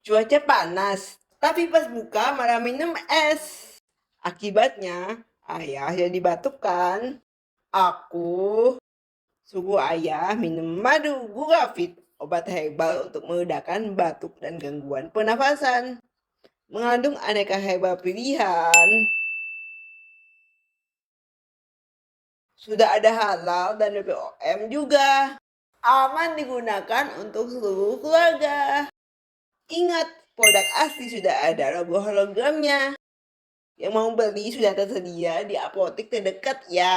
Cuaca panas, tapi pas buka malah minum es. Akibatnya, ayah jadi batuk kan. Aku suruh ayah minum madu gurafit, obat herbal untuk meredakan batuk dan gangguan pernafasan. Mengandung aneka herbal pilihan. Sudah ada halal dan BPOM juga. Aman digunakan untuk seluruh keluarga. Ingat, produk asli sudah ada logo hologramnya. Yang mau beli sudah tersedia di apotek terdekat ya.